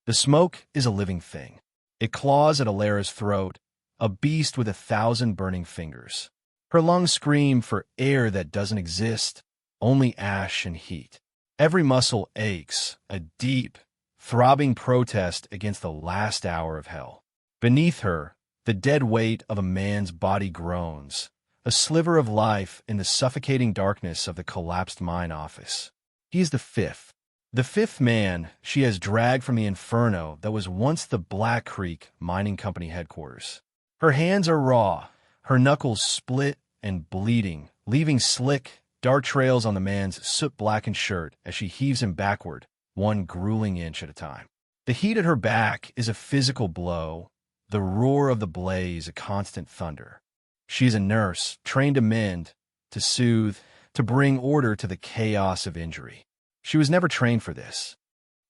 The smoke is a living thing. It claws at Alara's throat, a beast with 1,000 burning fingers. Her lungs scream for air that doesn't exist, only ash and heat. Every muscle aches, a deep, throbbing protest against the last hour of hell. Beneath her, the dead weight of a man's body groans, a sliver of life in the suffocating darkness of the collapsed mine office. He is the fifth man she has dragged from the inferno that was once the Black Creek Mining Company headquarters. Her hands are raw, her knuckles split and bleeding, leaving slick, dark trails on the man's soot-blackened shirt as she heaves him backward, one grueling inch at a time. The heat at her back is a physical blow, the roar of the blaze a constant thunder. She is a nurse, trained to mend, to soothe, to bring order to the chaos of injury. She was never trained for this.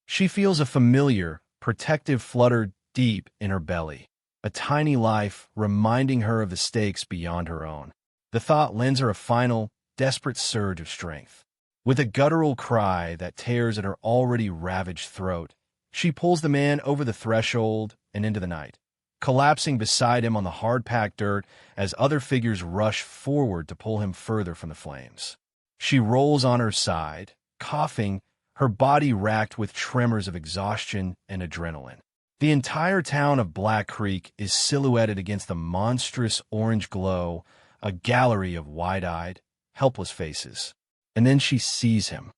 She feels a familiar, protective flutter deep in her belly, a tiny life reminding her of the stakes beyond her own. The thought lends her a final, desperate surge of strength. With a guttural cry that tears at her already ravaged throat, she pulls the man over the threshold and into the night, collapsing beside him on the hard-packed dirt as other figures rush forward to pull him further from the flames. She rolls on her side, coughing, her body racked with tremors of exhaustion and adrenaline. The entire town of Black Creek is silhouetted against the monstrous orange glow, a gallery of wide-eyed, helpless faces. And then she sees him.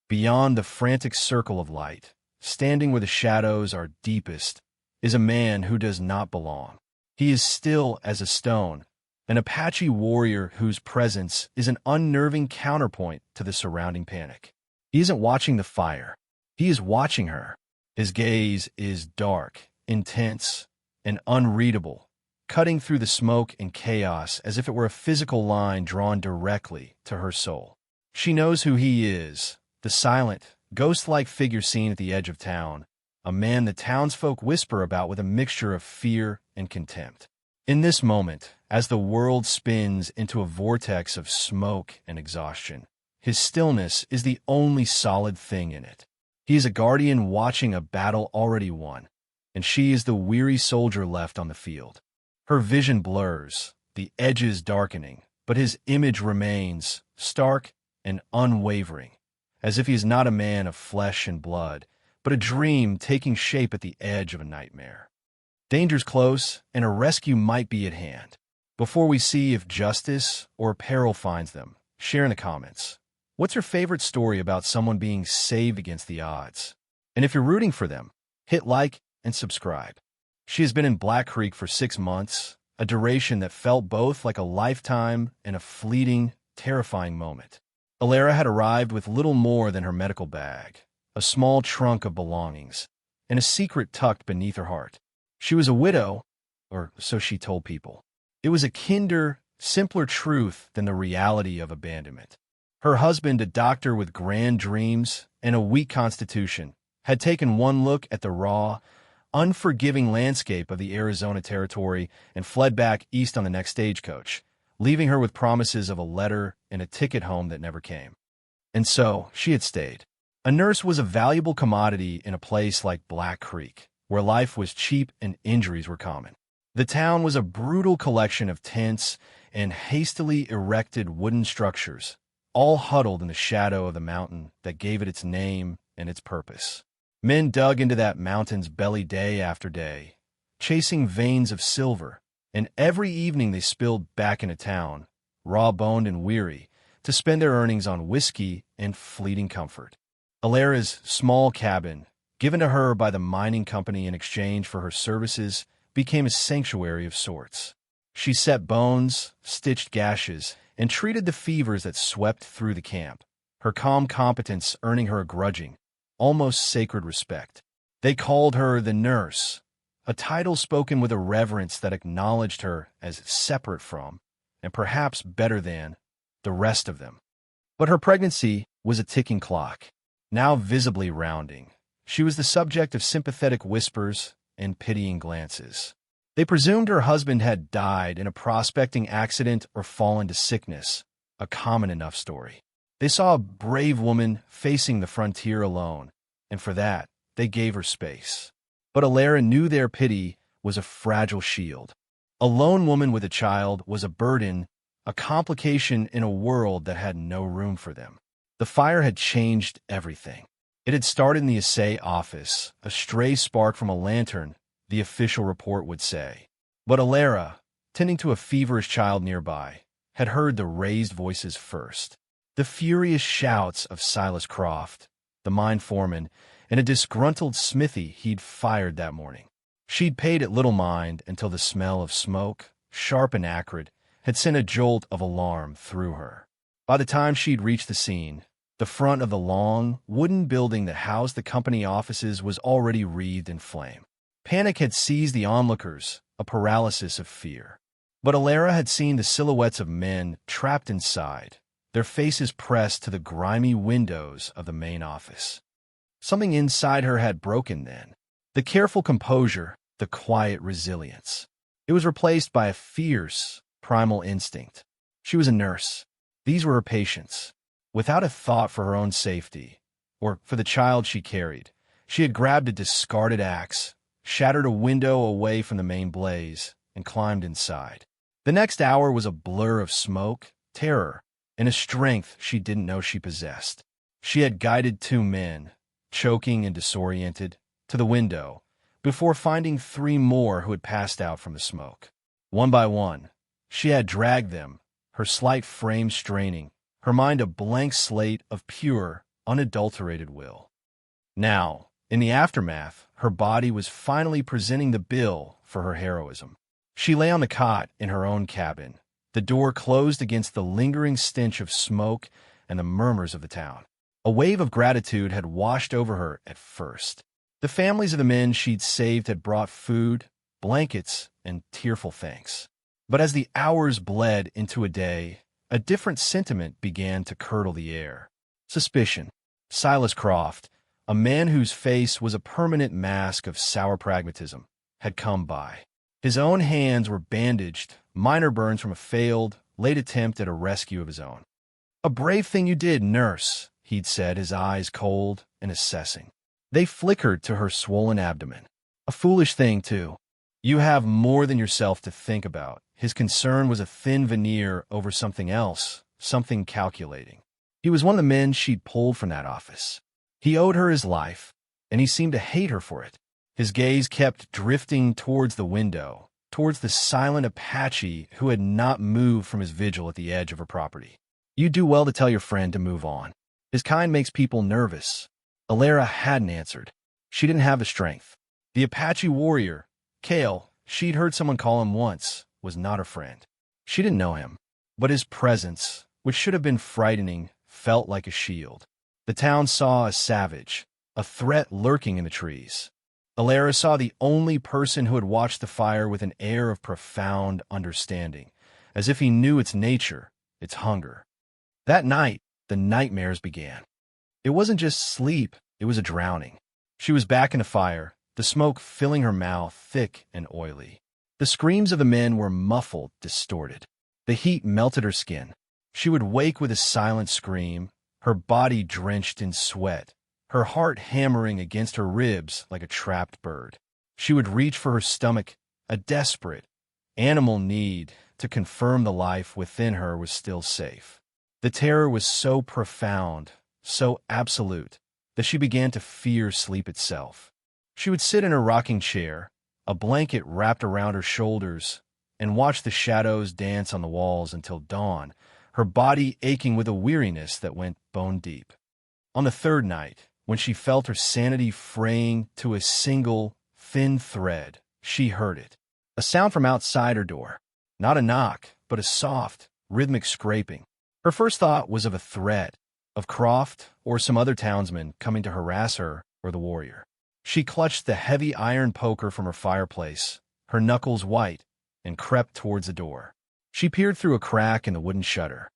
Beyond the frantic circle of light, standing where the shadows are deepest, is a man who does not belong. He is still as a stone, an Apache warrior whose presence is an unnerving counterpoint to the surrounding panic. He isn't watching the fire. He is watching her. His gaze is dark, intense, and unreadable, cutting through the smoke and chaos as if it were a physical line drawn directly to her soul. She knows who he is, the silent, ghost-like figure seen at the edge of town, a man the townsfolk whisper about with a mixture of fear and contempt. In this moment, as the world spins into a vortex of smoke and exhaustion, his stillness is the only solid thing in it. He is a guardian watching a battle already won, and she is the weary soldier left on the field. Her vision blurs, the edges darkening, but his image remains stark and unwavering, as if he is not a man of flesh and blood, but a dream taking shape at the edge of a nightmare. Danger's close, and a rescue might be at hand. Before we see if justice or peril finds them, share in the comments. What's your favorite story about someone being saved against the odds? And if you're rooting for them, hit like and subscribe. She has been in Black Creek for 6 months, a duration that felt both like a lifetime and a fleeting, terrifying moment. Alara had arrived with little more than her medical bag, a small trunk of belongings, and a secret tucked beneath her heart. She was a widow, or so she told people. It was a kinder, simpler truth than the reality of abandonment. Her husband, a doctor with grand dreams and a weak constitution, had taken one look at the raw, unforgiving landscape of the Arizona territory and fled back east on the next stagecoach, leaving her with promises of a letter and a ticket home that never came. And so she had stayed. A nurse was a valuable commodity in a place like Black Creek, where life was cheap and injuries were common. The town was a brutal collection of tents and hastily erected wooden structures, all huddled in the shadow of the mountain that gave it its name and its purpose. Men dug into that mountain's belly day after day, chasing veins of silver, and every evening they spilled back into town, raw-boned and weary, to spend their earnings on whiskey and fleeting comfort. Alara's small cabin, given to her by the mining company in exchange for her services, became a sanctuary of sorts. She set bones, stitched gashes, and treated the fevers that swept through the camp, her calm competence earning her a grudging, almost sacred respect. They called her the nurse, a title spoken with a reverence that acknowledged her as separate from, and perhaps better than, the rest of them. But her pregnancy was a ticking clock, now visibly rounding. She was the subject of sympathetic whispers and pitying glances. They presumed her husband had died in a prospecting accident or fallen to sickness, a common enough story. They saw a brave woman facing the frontier alone, and for that, they gave her space. But Alara knew their pity was a fragile shield. A lone woman with a child was a burden, a complication in a world that had no room for them. The fire had changed everything. It had started in the assay office, a stray spark from a lantern, the official report would say. But Alara, tending to a feverish child nearby, had heard the raised voices first. The furious shouts of Silas Croft, the mine foreman, and a disgruntled smithy he'd fired that morning. She'd paid it little mind until the smell of smoke, sharp and acrid, had sent a jolt of alarm through her. By the time she'd reached the scene, the front of the long, wooden building that housed the company offices was already wreathed in flame. Panic had seized the onlookers, a paralysis of fear. But Alara had seen the silhouettes of men trapped inside, their faces pressed to the grimy windows of the main office. Something inside her had broken then. The careful composure, the quiet resilience. It was replaced by a fierce, primal instinct. She was a nurse. These were her patients. Without a thought for her own safety, or for the child she carried, she had grabbed a discarded axe, shattered a window away from the main blaze, and climbed inside. The next hour was a blur of smoke, terror, and a strength she didn't know she possessed. She had guided 2 men, choking and disoriented, to the window, before finding 3 more who had passed out from the smoke. One by one, she had dragged them, her slight frame straining, her mind a blank slate of pure, unadulterated will. Now, in the aftermath, her body was finally presenting the bill for her heroism. She lay on the cot in her own cabin, the door closed against the lingering stench of smoke and the murmurs of the town. A wave of gratitude had washed over her at first. The families of the men she'd saved had brought food, blankets, and tearful thanks. But as the hours bled into a day, a different sentiment began to curdle the air. Suspicion. Silas Croft, a man whose face was a permanent mask of sour pragmatism, had come by. His own hands were bandaged, minor burns from a failed, late attempt at a rescue of his own. "A brave thing you did, nurse," he'd said, his eyes cold and assessing. They flickered to her swollen abdomen. "A foolish thing, too. You have more than yourself to think about." His concern was a thin veneer over something else, something calculating. He was one of the men she'd pulled from that office. He owed her his life, and he seemed to hate her for it. His gaze kept drifting towards the window, towards the silent Apache who had not moved from his vigil at the edge of her property. "You do well to tell your friend to move on. His kind makes people nervous." Alara hadn't answered. She didn't have the strength. The Apache warrior, Cale, she'd heard someone call him once, was not her friend. She didn't know him, but his presence, which should have been frightening, felt like a shield. The town saw a savage, a threat lurking in the trees. Alara saw the only person who had watched the fire with an air of profound understanding, as if he knew its nature, its hunger. That night, the nightmares began. It wasn't just sleep, it was a drowning. She was back in the fire, the smoke filling her mouth, thick and oily. The screams of the men were muffled, distorted. The heat melted her skin. She would wake with a silent scream, her body drenched in sweat, her heart hammering against her ribs like a trapped bird. She would reach for her stomach, a desperate, animal need to confirm the life within her was still safe. The terror was so profound, so absolute, that she began to fear sleep itself. She would sit in her rocking chair, a blanket wrapped around her shoulders, and watch the shadows dance on the walls until dawn, her body aching with a weariness that went bone deep. On the 3rd night, when she felt her sanity fraying to a single, thin thread, she heard it. A sound from outside her door. Not a knock, but a soft, rhythmic scraping. Her first thought was of a threat, of Croft or some other townsman coming to harass her or the warrior. She clutched the heavy iron poker from her fireplace, her knuckles white, and crept towards the door. She peered through a crack in the wooden shutter.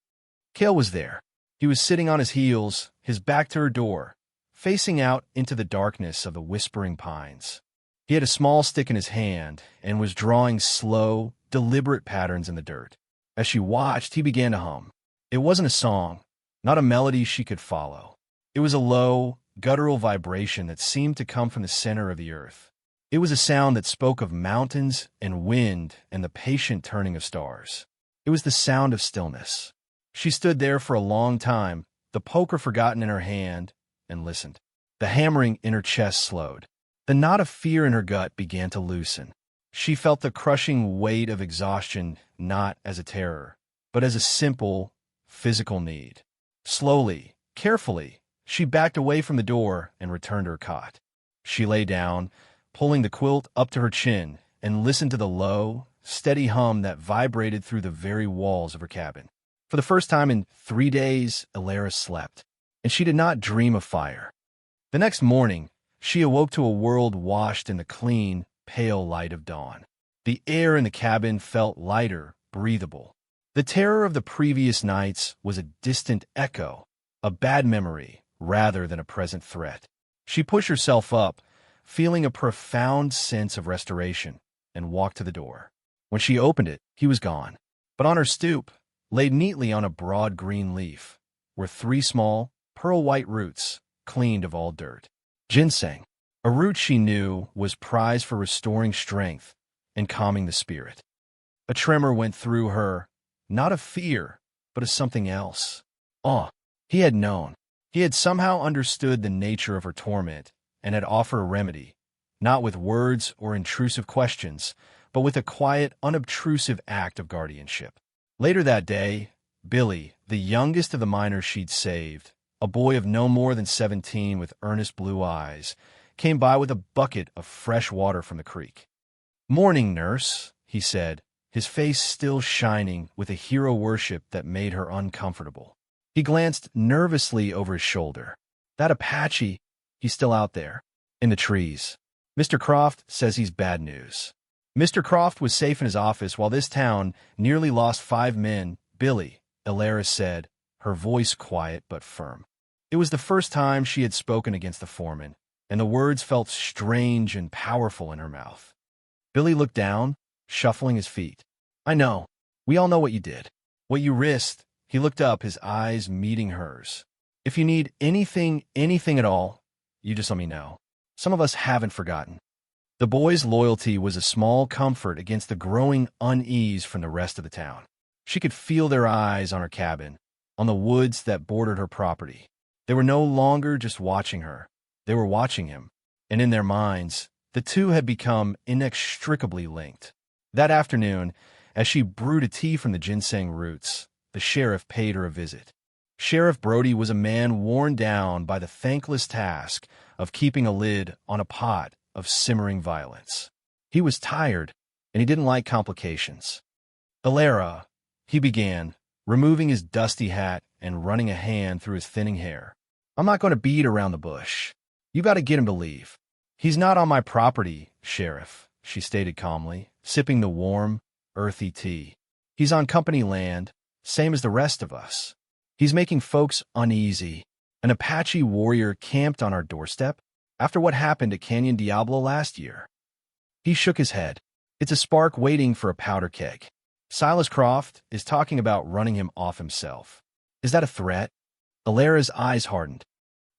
Cale was there. He was sitting on his heels, his back to her door, facing out into the darkness of the whispering pines. He had a small stick in his hand and was drawing slow, deliberate patterns in the dirt. As she watched, he began to hum. It wasn't a song, not a melody she could follow. It was a low, guttural vibration that seemed to come from the center of the earth. It was a sound that spoke of mountains and wind and the patient turning of stars. It was the sound of stillness. She stood there for a long time, the poker forgotten in her hand, and listened. The hammering in her chest slowed. The knot of fear in her gut began to loosen. She felt the crushing weight of exhaustion not as a terror, but as a simple, physical need. Slowly, carefully, she backed away from the door and returned to her cot. She lay down, pulling the quilt up to her chin, and listened to the low, steady hum that vibrated through the very walls of her cabin. For the first time in 3 days, Alara slept, and she did not dream of fire. The next morning, she awoke to a world washed in the clean, pale light of dawn. The air in the cabin felt lighter, breathable. The terror of the previous nights was a distant echo, a bad memory rather than a present threat. She pushed herself up, feeling a profound sense of restoration, and walked to the door. When she opened it, he was gone. But on her stoop, laid neatly on a broad green leaf, were 3 small, pearl-white roots, cleaned of all dirt. Ginseng, a root she knew was prized for restoring strength and calming the spirit. A tremor went through her, not of fear, but of something else. Awe. He had known. He had somehow understood the nature of her torment and had offered a remedy, not with words or intrusive questions, but with a quiet, unobtrusive act of guardianship. Later that day, Billy, the youngest of the miners she'd saved, a boy of no more than 17 with earnest blue eyes, came by with a bucket of fresh water from the creek. "Morning, nurse," he said, his face still shining with a hero worship that made her uncomfortable. He glanced nervously over his shoulder. "That Apache, he's still out there, in the trees. Mr. Croft says he's bad news." Mr. Croft was safe in his office while this town nearly lost 5 men. "Billy," Alara said, her voice quiet but firm. It was the first time she had spoken against the foreman, and the words felt strange and powerful in her mouth. Billy looked down, shuffling his feet. "I know. We all know what you did. What you risked." He looked up, his eyes meeting hers. "If you need anything at all, you just let me know. Some of us haven't forgotten." The boy's loyalty was a small comfort against the growing unease from the rest of the town. She could feel their eyes on her cabin, on the woods that bordered her property. They were no longer just watching her. They were watching him, and in their minds, the two had become inextricably linked. That afternoon, as she brewed a tea from the ginseng roots, the sheriff paid her a visit. Sheriff Brody was a man worn down by the thankless task of keeping a lid on a pot of simmering violence. He was tired, and he didn't like complications. "Alara," he began, removing his dusty hat and running a hand through his thinning hair. "I'm not going to beat around the bush. You got to get him to leave." "He's not on my property, Sheriff," she stated calmly, sipping the warm, earthy tea. "He's on company land, same as the rest of us. He's making folks uneasy. An Apache warrior camped on our doorstep after what happened at Canyon Diablo last year." He shook his head. "It's a spark waiting for a powder keg. Silas Croft is talking about running him off himself." "Is that a threat?" Alara's eyes hardened.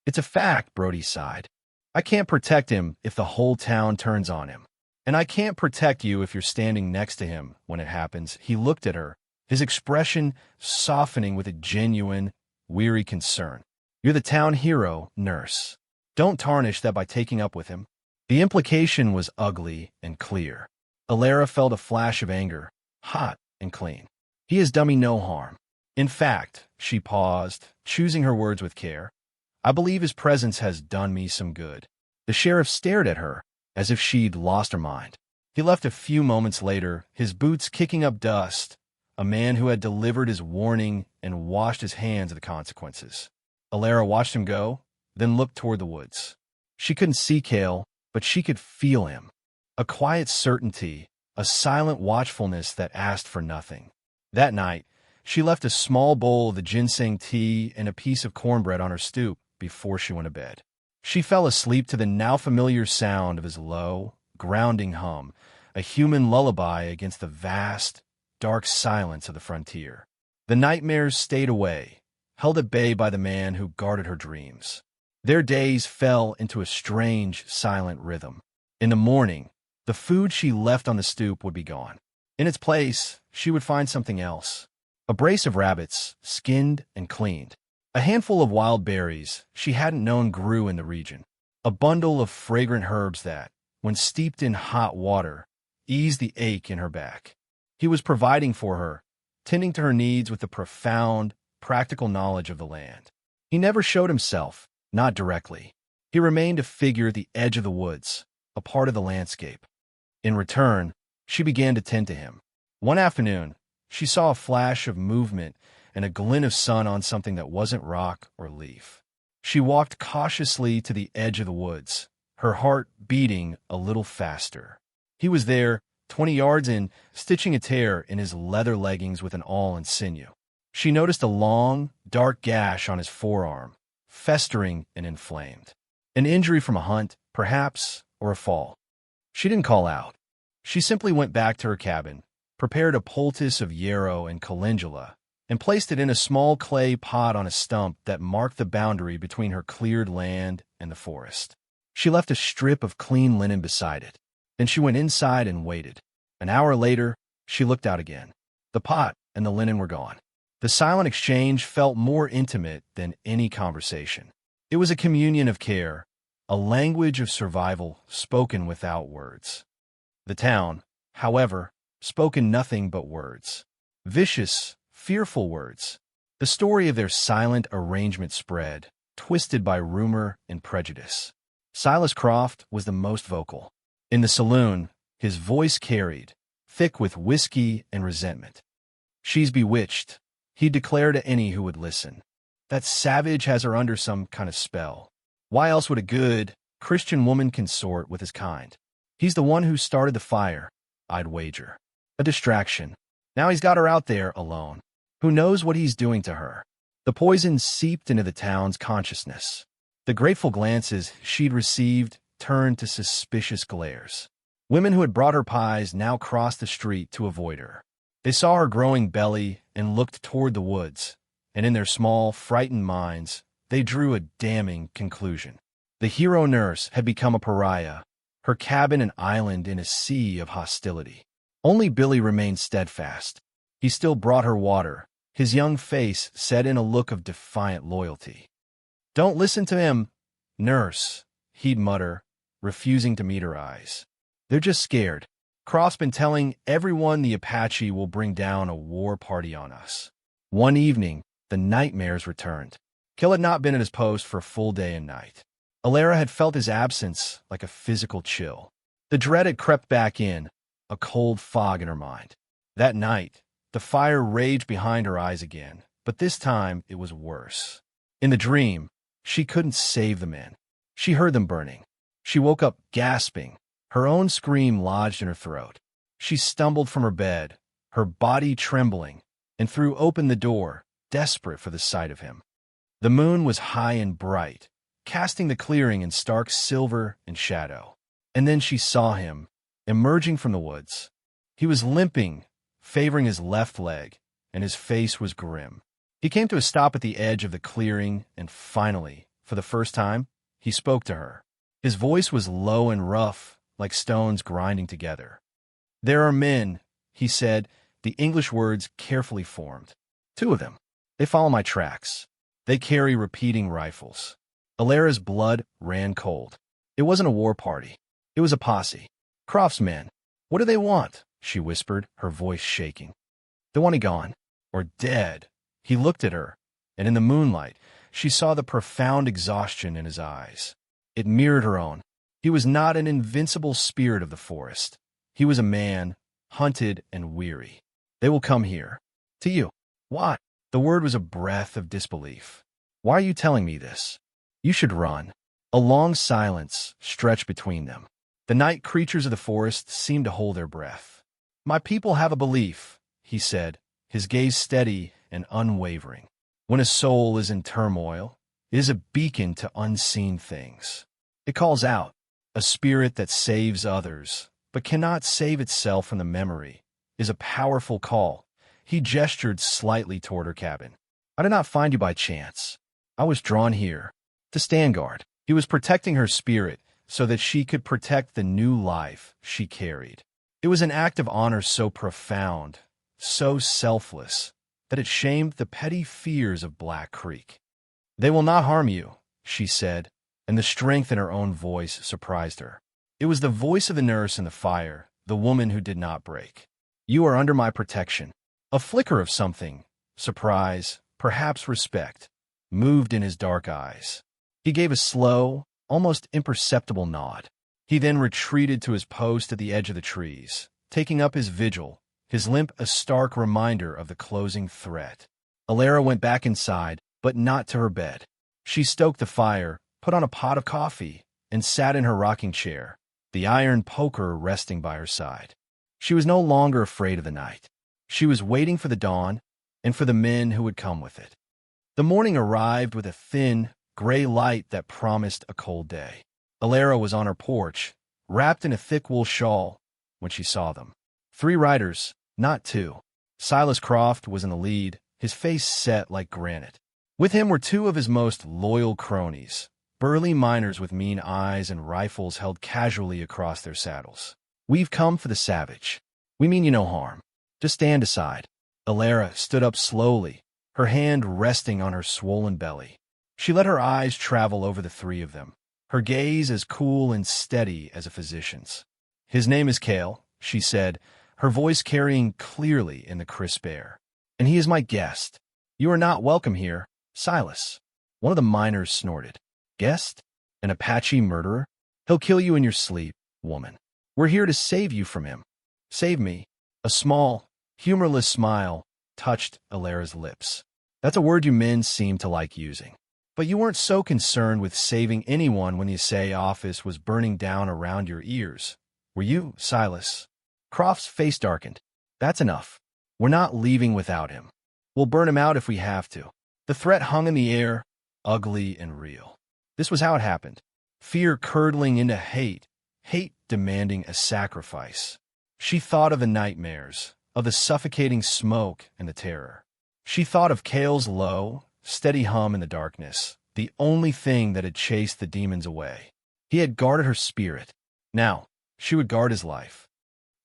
"It's a fact," Brody sighed. "I can't protect him if the whole town turns on him. And I can't protect you if you're standing next to him when it happens." He looked at her, his expression softening with a genuine, weary concern. "You're the town hero, nurse. Don't tarnish that by taking up with him." The implication was ugly and clear. Alara felt a flash of anger, hot and clean. "He has done me no harm. In fact," she paused, choosing her words with care, "I believe his presence has done me some good." The sheriff stared at her, as if she'd lost her mind. He left a few moments later, his boots kicking up dust, a man who had delivered his warning and washed his hands of the consequences. Alara watched him go, then looked toward the woods. She couldn't see Cale, but she could feel him. A quiet certainty, a silent watchfulness that asked for nothing. That night, she left a small bowl of the ginseng tea and a piece of cornbread on her stoop before she went to bed. She fell asleep to the now familiar sound of his low, grounding hum, a human lullaby against the vast, dark silence of the frontier. The nightmares stayed away, held at bay by the man who guarded her dreams. Their days fell into a strange, silent rhythm. In the morning, the food she left on the stoop would be gone. In its place, she would find something else. A brace of rabbits, skinned and cleaned. A handful of wild berries she hadn't known grew in the region. A bundle of fragrant herbs that, when steeped in hot water, eased the ache in her back. He was providing for her, tending to her needs with a profound, practical knowledge of the land. He never showed himself, not directly. He remained a figure at the edge of the woods, a part of the landscape. In return, she began to tend to him. One afternoon, she saw a flash of movement and a glint of sun on something that wasn't rock or leaf. She walked cautiously to the edge of the woods, her heart beating a little faster. He was there, 20 yards in, stitching a tear in his leather leggings with an awl and sinew. She noticed a long, dark gash on his forearm, festering and inflamed. An injury from a hunt, perhaps, or a fall. She didn't call out. She simply went back to her cabin, prepared a poultice of yarrow and calendula, and placed it in a small clay pot on a stump that marked the boundary between her cleared land and the forest. She left a strip of clean linen beside it. Then she went inside and waited. An hour later, she looked out again. The pot and the linen were gone. The silent exchange felt more intimate than any conversation. It was a communion of care, a language of survival spoken without words. The town, however, spoke in nothing but words. Vicious, fearful words. The story of their silent arrangement spread, twisted by rumor and prejudice. Silas Croft was the most vocal. In the saloon, his voice carried, thick with whiskey and resentment. "She's bewitched," he declared to any who would listen. "That savage has her under some kind of spell. Why else would a good, Christian woman consort with his kind? He's the one who started the fire, I'd wager. A distraction. Now he's got her out there alone. Who knows what he's doing to her?" The poison seeped into the town's consciousness. The grateful glances she'd received turned to suspicious glares. Women who had brought her pies now crossed the street to avoid her. They saw her growing belly and looked toward the woods, and in their small, frightened minds, they drew a damning conclusion. The hero nurse had become a pariah, her cabin an island in a sea of hostility. Only Billy remained steadfast. He still brought her water, his young face set in a look of defiant loyalty. "Don't listen to him, nurse," he'd mutter, refusing to meet her eyes. "They're just scared. Croft's been telling everyone the Apache will bring down a war party on us." One evening, the nightmares returned. Kill had not been at his post for a full day and night. Alara had felt his absence like a physical chill. The dread had crept back in, a cold fog in her mind. That night, the fire raged behind her eyes again, but this time it was worse. In the dream, she couldn't save the men. She heard them burning. She woke up gasping, her own scream lodged in her throat. She stumbled from her bed, her body trembling, and threw open the door, desperate for the sight of him. The moon was high and bright, casting the clearing in stark silver and shadow. And then she saw him, emerging from the woods. He was limping, favoring his left leg, and his face was grim. He came to a stop at the edge of the clearing, and finally, for the first time, he spoke to her. His voice was low and rough, like stones grinding together. "There are men," he said, the English words carefully formed. "Two of them. They follow my tracks. They carry repeating rifles." Alara's blood ran cold. It wasn't a war party. It was a posse. Croft's men. "What do they want?" she whispered, her voice shaking. "They want him gone. Or dead." He looked at her, and in the moonlight, she saw the profound exhaustion in his eyes. It mirrored her own. He was not an invincible spirit of the forest. He was a man, hunted and weary. "They will come here. To you." "What?" The word was a breath of disbelief. "Why are you telling me this? You should run." A long silence stretched between them. The night creatures of the forest seemed to hold their breath. "My people have a belief," he said, his gaze steady and unwavering. "When a soul is in turmoil, it is a beacon to unseen things. It calls out, a spirit that saves others, but cannot save itself from the memory, is a powerful call." He gestured slightly toward her cabin. "I did not find you by chance. I was drawn here, to stand guard." He was protecting her spirit, so that she could protect the new life she carried. It was an act of honor so profound, so selfless, that it shamed the petty fears of Black Creek. "They will not harm you," she said, and the strength in her own voice surprised her. It was the voice of the nurse in the fire, the woman who did not break. "You are under my protection." A flicker of something, surprise, perhaps respect, moved in his dark eyes. He gave a slow, almost imperceptible nod. He then retreated to his post at the edge of the trees, taking up his vigil, his limp a stark reminder of the closing threat. Alara went back inside, but not to her bed. She stoked the fire, put on a pot of coffee, and sat in her rocking chair, the iron poker resting by her side. She was no longer afraid of the night. She was waiting for the dawn and for the men who would come with it. The morning arrived with a thin, gray light that promised a cold day. Alara was on her porch, wrapped in a thick wool shawl, when she saw them. 3 riders, not 2. Silas Croft was in the lead, his face set like granite. With him were 2 of his most loyal cronies, burly miners with mean eyes and rifles held casually across their saddles. "We've come for the savage. We mean you no harm. Just stand aside." Alara stood up slowly, her hand resting on her swollen belly. She let her eyes travel over the 3 of them, her gaze as cool and steady as a physician's. "His name is Cale," she said, her voice carrying clearly in the crisp air. "And he is my guest. You are not welcome here, Silas." One of the miners snorted. "Guest? An Apache murderer? He'll kill you in your sleep, woman. We're here to save you from him." "Save me?" A small, humorless smile touched Alara's lips. "That's a word you men seem to like using. But you weren't so concerned with saving anyone when the assay office was burning down around your ears, were you, Silas?" Croft's face darkened. "That's enough. We're not leaving without him. We'll burn him out if we have to." The threat hung in the air, ugly and real. This was how it happened. Fear curdling into hate, hate demanding a sacrifice. She thought of the nightmares, of the suffocating smoke and the terror. She thought of Cale's low, steady hum in the darkness, the only thing that had chased the demons away. He had guarded her spirit. Now, she would guard his life.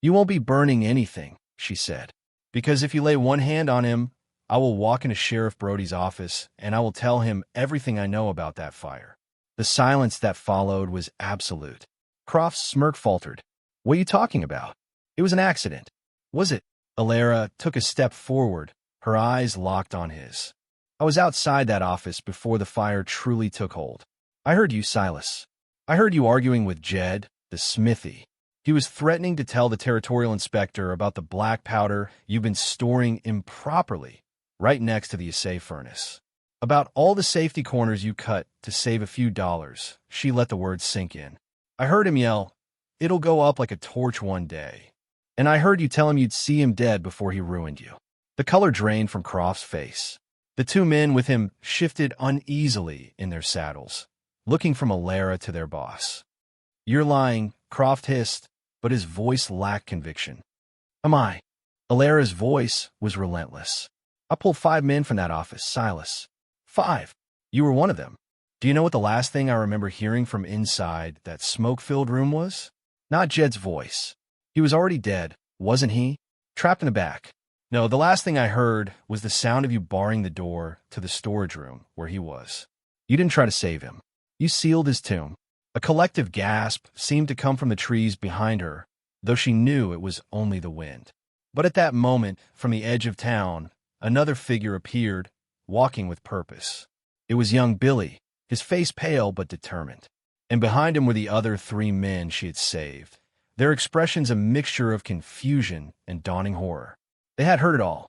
"You won't be burning anything," she said, "because if you lay one hand on him, I will walk into Sheriff Brody's office and I will tell him everything I know about that fire." The silence that followed was absolute. Croft's smirk faltered. "What are you talking about? It was an accident." "Was it?" Alara took a step forward, her eyes locked on his. "I was outside that office before the fire truly took hold. I heard you, Silas. I heard you arguing with Jed, the smithy. He was threatening to tell the territorial inspector about the black powder you've been storing improperly right next to the assay furnace. About all the safety corners you cut to save a few dollars." She let the words sink in. "I heard him yell, 'It'll go up like a torch one day.' And I heard you tell him you'd see him dead before he ruined you." The color drained from Croft's face. The 2 men with him shifted uneasily in their saddles, looking from Alara to their boss. "You're lying," Croft hissed, but his voice lacked conviction. "Am I?" Alara's voice was relentless. "I pulled 5 men from that office, Silas. 5. You were one of them. Do you know what the last thing I remember hearing from inside that smoke-filled room was? Not Jed's voice. He was already dead, wasn't he? Trapped in the back. No, the last thing I heard was the sound of you barring the door to the storage room where he was. You didn't try to save him. You sealed his tomb." A collective gasp seemed to come from the trees behind her, though she knew it was only the wind. But at that moment, from the edge of town, another figure appeared, walking with purpose. It was young Billy, his face pale but determined. And behind him were the other 3 men she had saved, their expressions a mixture of confusion and dawning horror. They had heard it all.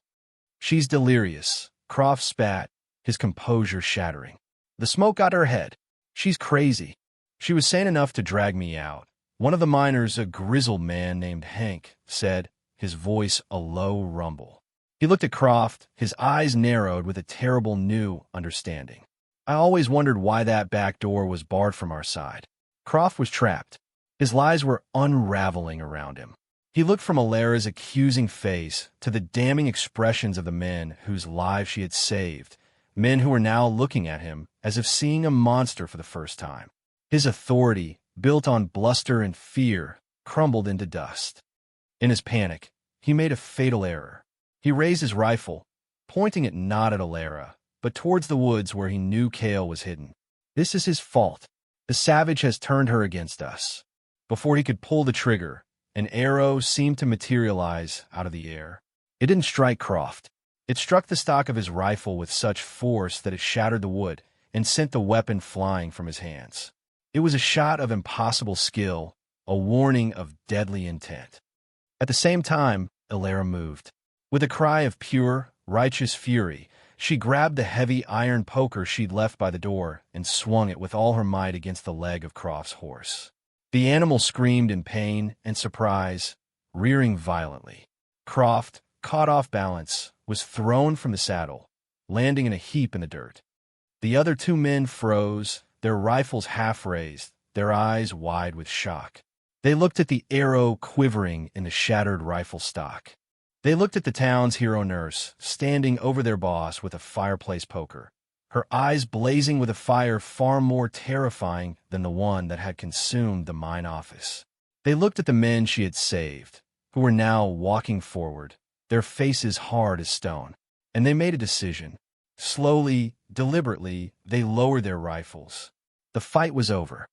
"She's delirious," Croft spat, his composure shattering. "The smoke got to her head. She's crazy. She was sane enough to drag me out." One of the miners, a grizzled man named Hank, said, his voice a low rumble. He looked at Croft, his eyes narrowed with a terrible new understanding. "I always wondered why that back door was barred from our side." Croft was trapped. His lies were unraveling around him. He looked from Alara's accusing face to the damning expressions of the men whose lives she had saved, men who were now looking at him as if seeing a monster for the first time. His authority, built on bluster and fear, crumbled into dust. In his panic, he made a fatal error. He raised his rifle, pointing it not at Alara, but towards the woods where he knew Kale was hidden. This is his fault. The savage has turned her against us. Before he could pull the trigger, an arrow seemed to materialize out of the air. It didn't strike Croft. It struck the stock of his rifle with such force that it shattered the wood and sent the weapon flying from his hands. It was a shot of impossible skill, a warning of deadly intent. At the same time, Alara moved. With a cry of pure, righteous fury, she grabbed the heavy iron poker she'd left by the door and swung it with all her might against the leg of Croft's horse. The animal screamed in pain and surprise, rearing violently. Croft, caught off balance, was thrown from the saddle, landing in a heap in the dirt. The other two men froze, their rifles half raised, their eyes wide with shock. They looked at the arrow quivering in the shattered rifle stock. They looked at the town's hero nurse, standing over their boss with a fireplace poker, her eyes blazing with a fire far more terrifying than the one that had consumed the mine office. They looked at the men she had saved, who were now walking forward, their faces hard as stone, and they made a decision. Slowly, deliberately, they lowered their rifles. The fight was over.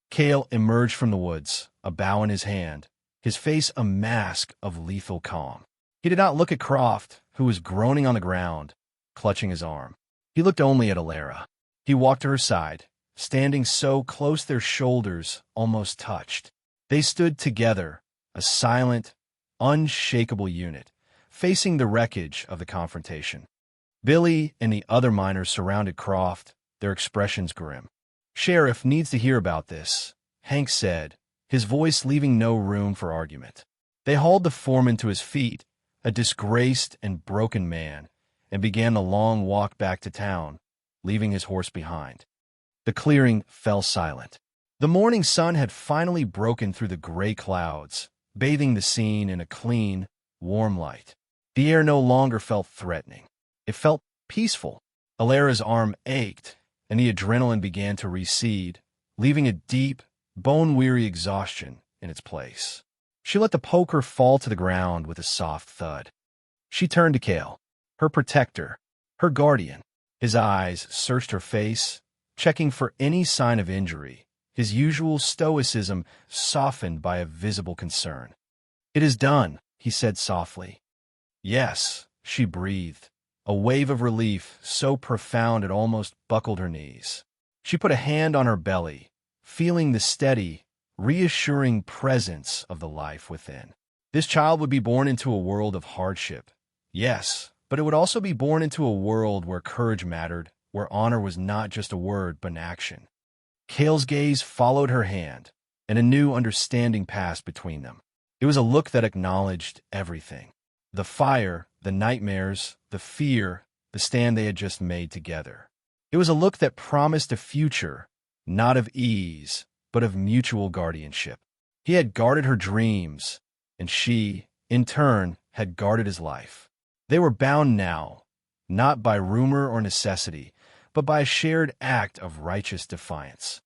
Kale emerged from the woods, a bow in his hand, his face a mask of lethal calm. He did not look at Croft, who was groaning on the ground, clutching his arm. He looked only at Alara. He walked to her side, standing so close their shoulders almost touched. They stood together, a silent, unshakable unit, facing the wreckage of the confrontation. Billy and the other miners surrounded Croft, their expressions grim. "Sheriff needs to hear about this," Hank said, his voice leaving no room for argument. They hauled the foreman to his feet, a disgraced and broken man, and began the long walk back to town, leaving his horse behind. The clearing fell silent. The morning sun had finally broken through the gray clouds, bathing the scene in a clean, warm light. The air no longer felt threatening. It felt peaceful. Alara's arm ached, and the adrenaline began to recede, leaving a deep, bone-weary exhaustion in its place. She let the poker fall to the ground with a soft thud. She turned to Kale, her protector, her guardian. His eyes searched her face, checking for any sign of injury, his usual stoicism softened by a visible concern. "It is done," he said softly. "Yes," she breathed, a wave of relief so profound it almost buckled her knees. She put a hand on her belly, feeling the steady, reassuring presence of the life within. This child would be born into a world of hardship. Yes, but it would also be born into a world where courage mattered, where honor was not just a word but an action. Kale's gaze followed her hand, and a new understanding passed between them. It was a look that acknowledged everything. The fire, the nightmares, the fear, the stand they had just made together. It was a look that promised a future, not of ease, but of mutual guardianship. He had guarded her dreams, and she, in turn, had guarded his life. They were bound now, not by rumor or necessity, but by a shared act of righteous defiance.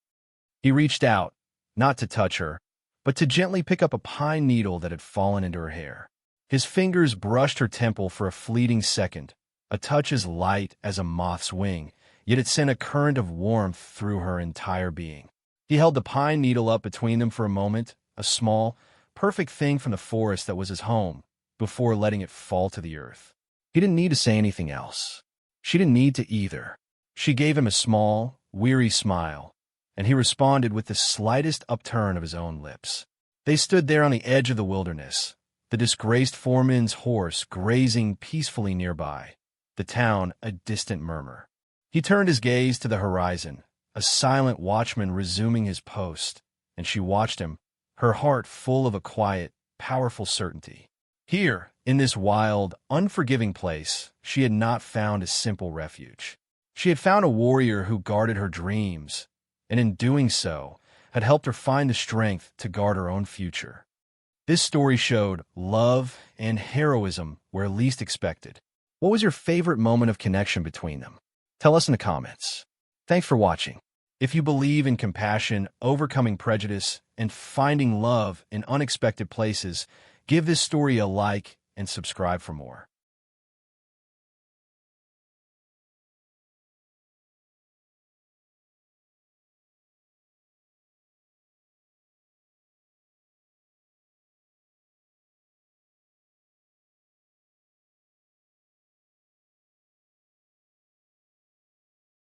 He reached out, not to touch her, but to gently pick up a pine needle that had fallen into her hair. His fingers brushed her temple for a fleeting second, a touch as light as a moth's wing, yet it sent a current of warmth through her entire being. He held the pine needle up between them for a moment, a small, perfect thing from the forest that was his home, before letting it fall to the earth. He didn't need to say anything else. She didn't need to either. She gave him a small, weary smile, and he responded with the slightest upturn of his own lips. They stood there on the edge of the wilderness, the disgraced foreman's horse grazing peacefully nearby, the town a distant murmur. He turned his gaze to the horizon, a silent watchman resuming his post, and she watched him, her heart full of a quiet, powerful certainty. Here, in this wild, unforgiving place, she had not found a simple refuge. She had found a warrior who guarded her dreams, and in doing so, had helped her find the strength to guard her own future. This story showed love and heroism where least expected. What was your favorite moment of connection between them? Tell us in the comments. Thanks for watching. If you believe in compassion, overcoming prejudice, and finding love in unexpected places, give this story a like and subscribe for more.